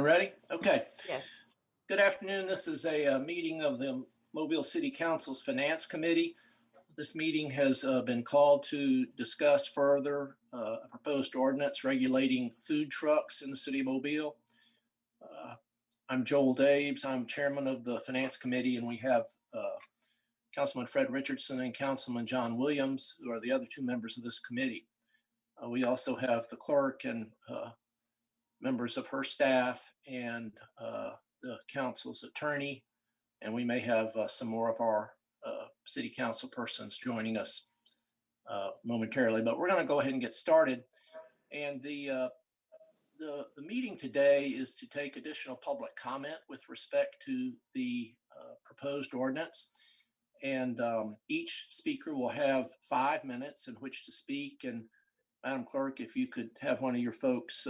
ready? Okay. Yes. Good afternoon. This is a meeting of the Mobile City Council's Finance Committee. This meeting has been called to discuss further a proposed ordinance regulating food trucks in the city of Mobile. I'm Joel Daves. I'm chairman of the Finance Committee, and we have Councilman Fred Richardson and Councilman John Williams, who are the other two members of this committee. We also have the clerk and members of her staff and the council's attorney, and we may have some more of our city council persons joining us momentarily, but we're going to go ahead and get started. And the meeting today is to take additional public comment with respect to the proposed ordinance. And each speaker will have 5 minutes in which to speak. And Madam Clerk, if you could have one of your folks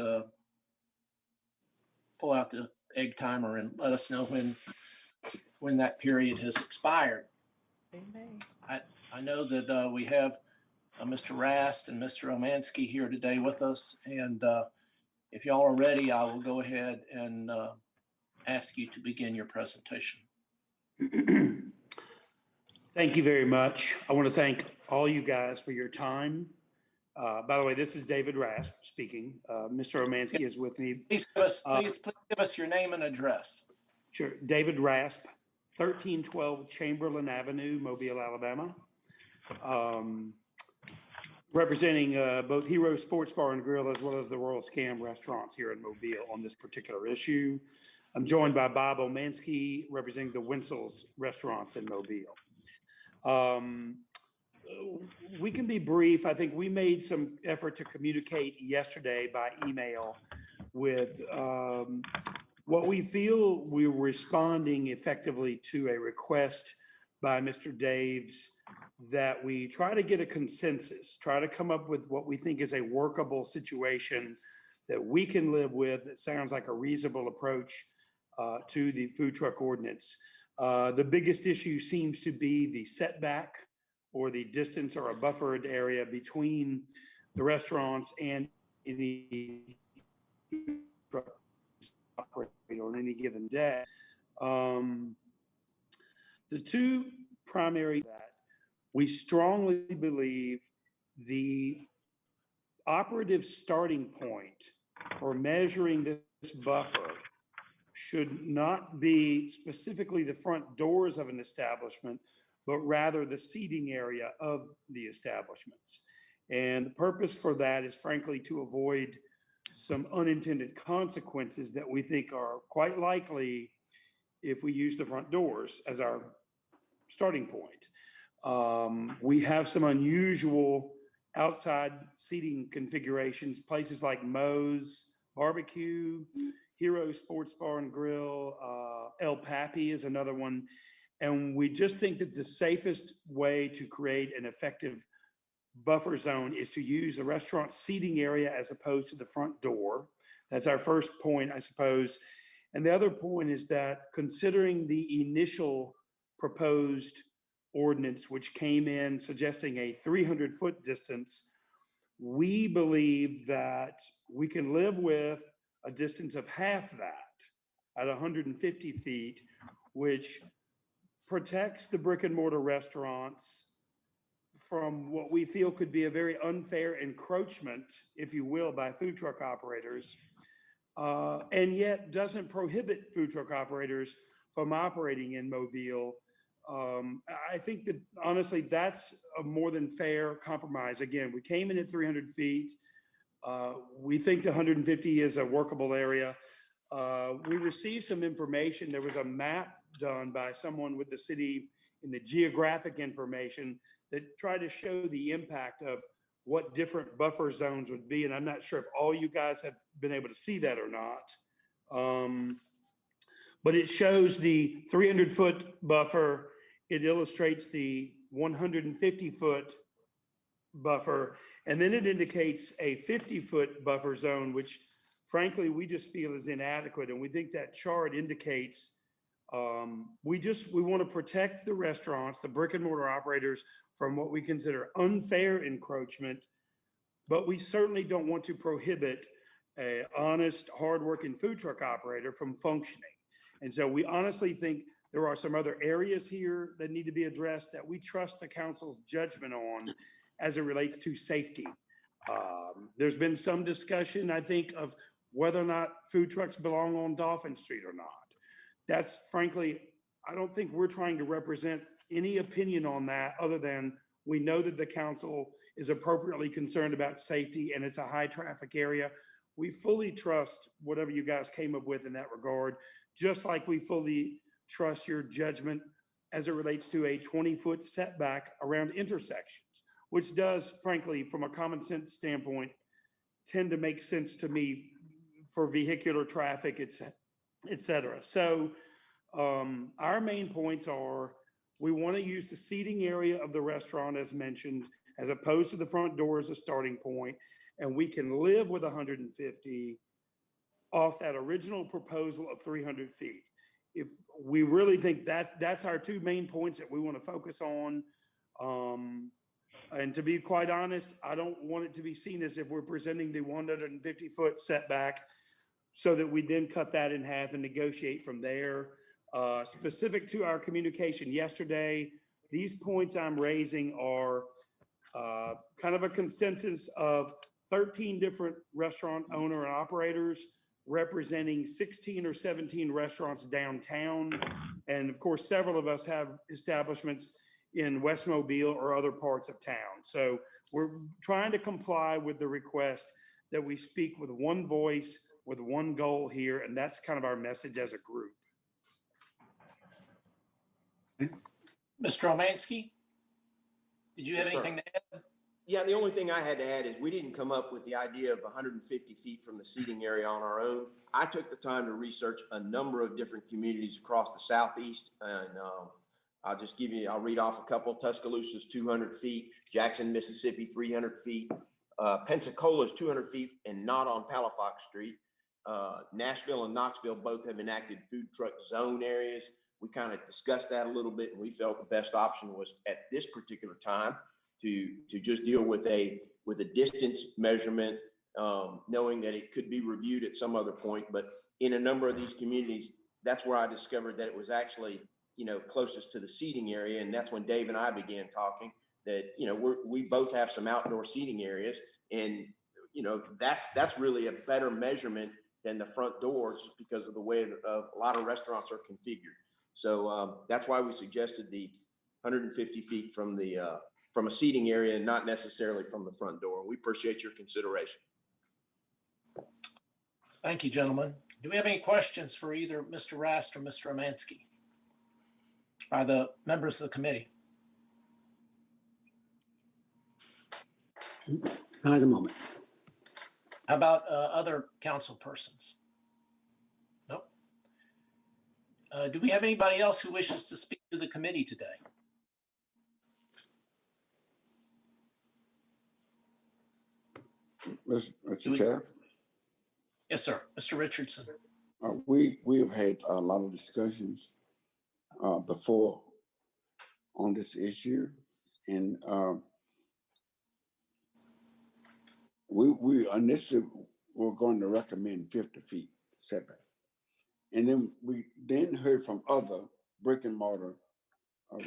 pull out the egg timer and let us know when that period has expired. Amen. I know that we have Mr. Rast and Mr. Omansky here today with us, and if y'all are ready, I will go ahead and ask you to begin your presentation. Thank you very much. I want to thank all you guys for your time. By the way, this is David Rasp speaking. Mr. Omansky is with me. Please give us your name and address. Sure. David Rasp, 1312 Chamberlain Avenue, Mobile, Alabama. Representing both Hero Sports Bar and Grill as well as the Royal Scam restaurants here in Mobile on this particular issue. I'm joined by Bob Omansky, representing the Winsel's restaurants in Mobile. We can be brief. I think we made some effort to communicate yesterday by email with what we feel we were responding effectively to a request by Mr. Daves that we try to get a consensus, try to come up with what we think is a workable situation that we can live with. That sounds like a reasonable approach to the food truck ordinance. The biggest issue seems to be the setback or the distance or a buffered area between the restaurants and any truck operating on any given day. The two primary that we strongly believe the operative starting point for measuring this buffer should not be specifically the front doors of an establishment, but rather the seating area of the establishments. And the purpose for that is frankly to avoid some unintended consequences that we think are quite likely if we use the front doors as our starting point. We have some unusual outside seating configurations, places like Moe's Barbecue, Hero Sports Bar and Grill, El Papi is another one. And we just think that the safest way to create an effective buffer zone is to use the restaurant seating area as opposed to the front door. That's our first point, I suppose. And the other point is that considering the initial proposed ordinance, which came in suggesting a 300-foot distance, we believe that we can live with a distance of half that at 150 feet, which protects the brick and mortar restaurants from what we feel could be a very unfair encroachment, if you will, by food truck operators, and yet doesn't prohibit food truck operators from operating in Mobile. I think that honestly, that's a more than fair compromise. Again, we came in at 300 feet. We think the 150 is a workable area. We received some information. There was a map done by someone with the city in the geographic information that tried to show the impact of what different buffer zones would be. And I'm not sure if all you guys have been able to see that or not. But it shows the 300-foot buffer. It illustrates the 150-foot buffer. And then it indicates a 50-foot buffer zone, which frankly, we just feel is inadequate. And we think that chart indicates we want to protect the restaurants, the brick and mortar operators, from what we consider unfair encroachment, but we certainly don't want to prohibit a honest, hardworking food truck operator from functioning. And so we honestly think there are some other areas here that need to be addressed that we trust the council's judgment on as it relates to safety. There's been some discussion, I think, of whether or not food trucks belong on Dolphin Street or not. That's frankly, I don't think we're trying to represent any opinion on that other than we know that the council is appropriately concerned about safety and it's a high traffic area. We fully trust whatever you guys came up with in that regard, just like we fully trust your judgment as it relates to a 20-foot setback around intersections, which does, frankly, from a common sense standpoint, tend to make sense to me for vehicular traffic, et cetera. So our main points are, we want to use the seating area of the restaurant as mentioned, as opposed to the front door as a starting point, and we can live with 150 off that original proposal of 300 feet. If we really think that's our two main points that we want to focus on. And to be quite honest, I don't want it to be seen as if we're presenting the 150-foot setback so that we then cut that in half and negotiate from there. Specific to our communication yesterday, these points I'm raising are kind of a consensus of 13 different restaurant owner and operators representing 16 or 17 restaurants downtown. And of course, several of us have establishments in West Mobile or other parts of town. So we're trying to comply with the request that we speak with one voice, with one goal here, and that's kind of our message as a group. Mr. Romansky, did you have Yes, sir. anything to add? Yeah, the only thing I had to add is we didn't come up with the idea of 150 feet from the seating area on our own. I took the time to research a number of different communities across the Southeast, and I'll read off a couple. Tuscaloosa's 200 feet, Jackson, Mississippi, 300 feet, Pensacola's 200 feet and not on Palafox Street. Nashville and Knoxville both have enacted food truck zone areas. We kind of discussed that a little bit, and we felt the best option was at this particular time to just deal with a distance measurement, knowing that it could be reviewed at some other point. But in a number of these communities, that's where I discovered that it was actually, closest to the seating area. And that's when Dave and I began talking that, we both have some outdoor seating areas, and, that's really a better measurement than the front door, just because of the way that a lot of restaurants are configured. So that's why we suggested the 150 feet from a seating area and not necessarily from the front door. We appreciate your consideration. Thank you, gentlemen. Do we have any questions for either Mr. Rast or Mr. Romansky by the members of the committee? Not at the moment. How about other council persons? Nope. Do we have anybody else who wishes to speak to the committee today? Mr. Chair, Yes, sir. Mr. Richardson. we have had a lot of discussions before on this issue, and we initially were going to recommend 50 feet setback, and then we heard from other brick and mortar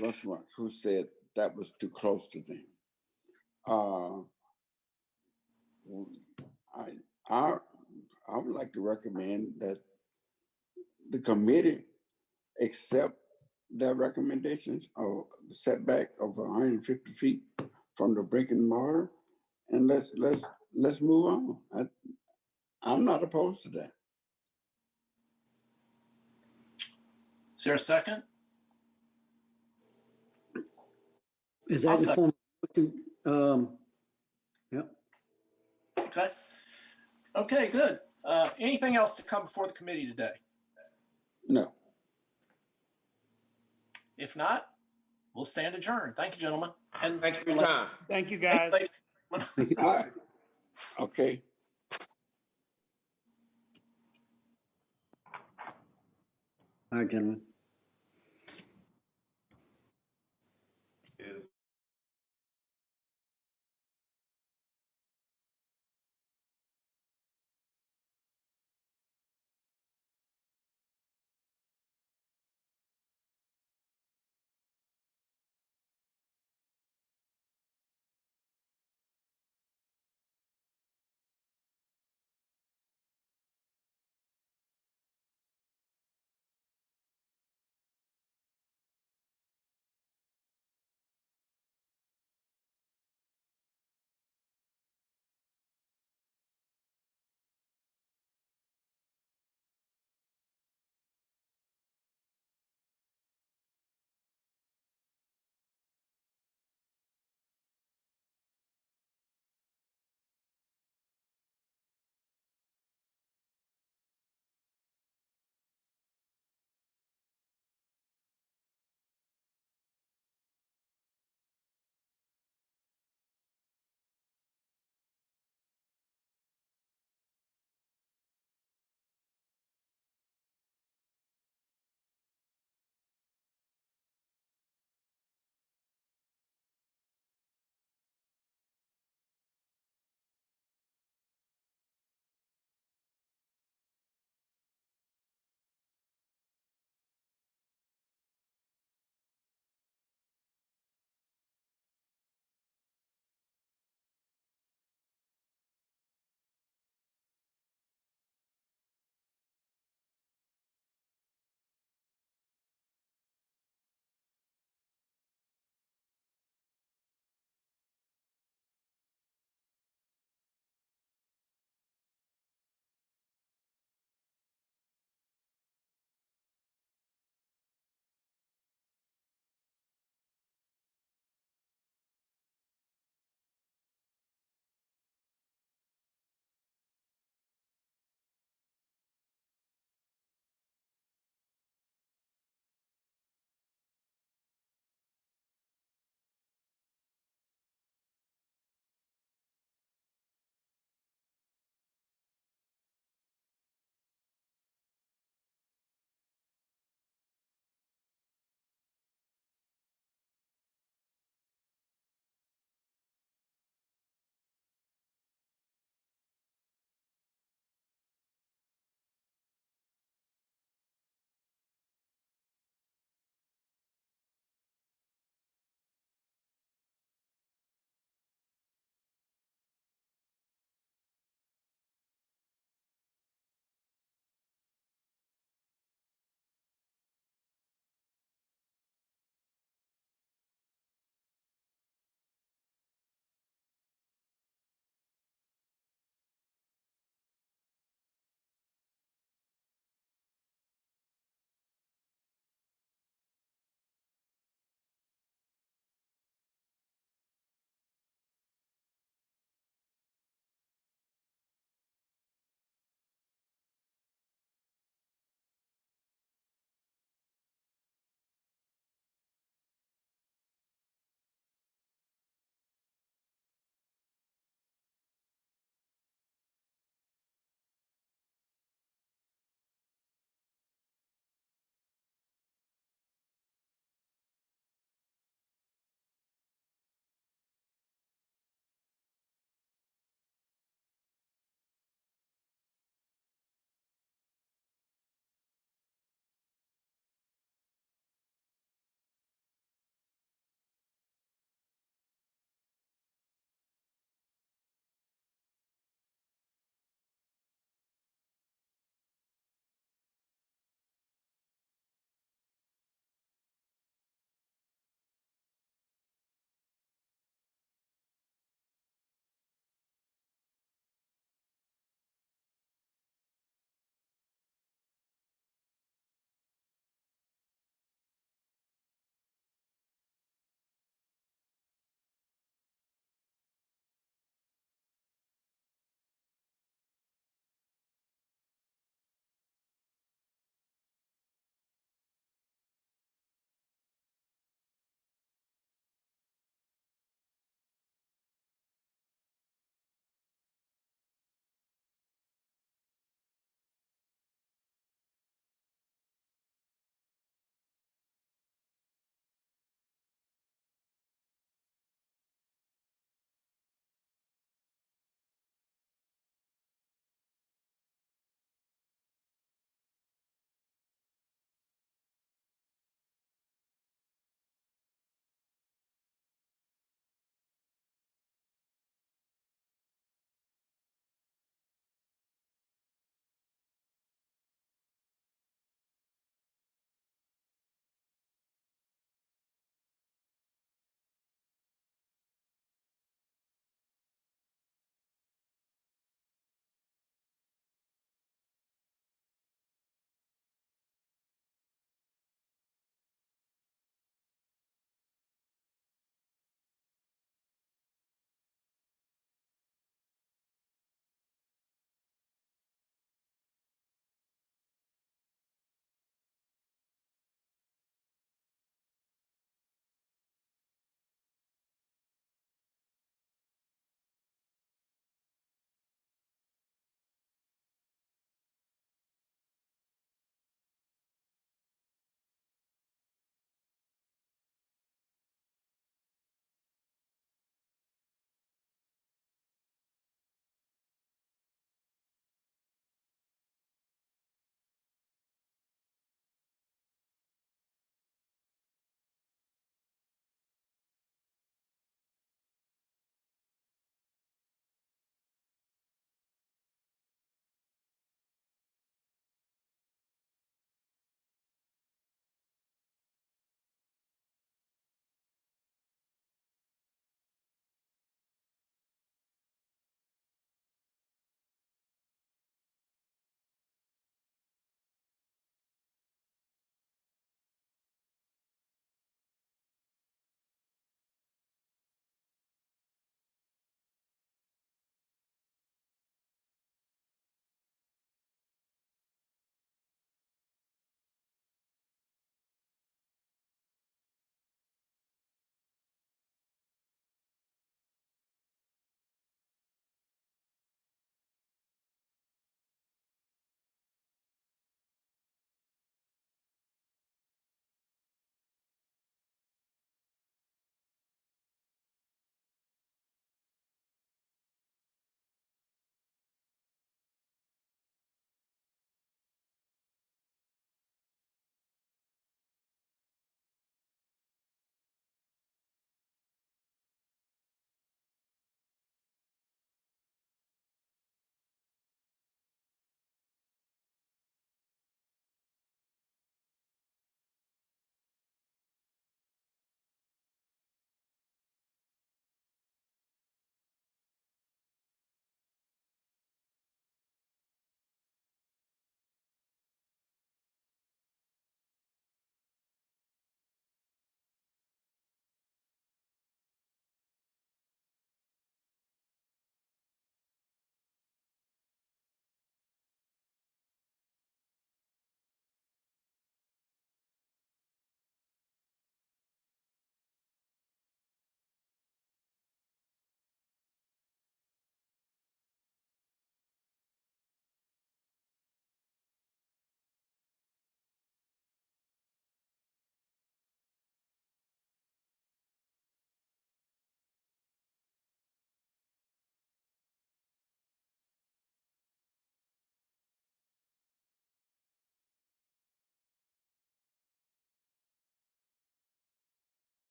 restaurants who said that was too close to them. I would like to recommend that the committee accept their recommendations of the setback of 150 feet from the brick and mortar, and let's move on. I'm not opposed to that. Is there a second? Is I'll that in the second. form? Yep. Okay. Okay, good. Anything else to come before the committee today? No. If not, we'll stand adjourned. Thank you, gentlemen. And Thank you for your time. Thank you, Thank guys. you, Thank you. All right. Okay. All right, gentlemen.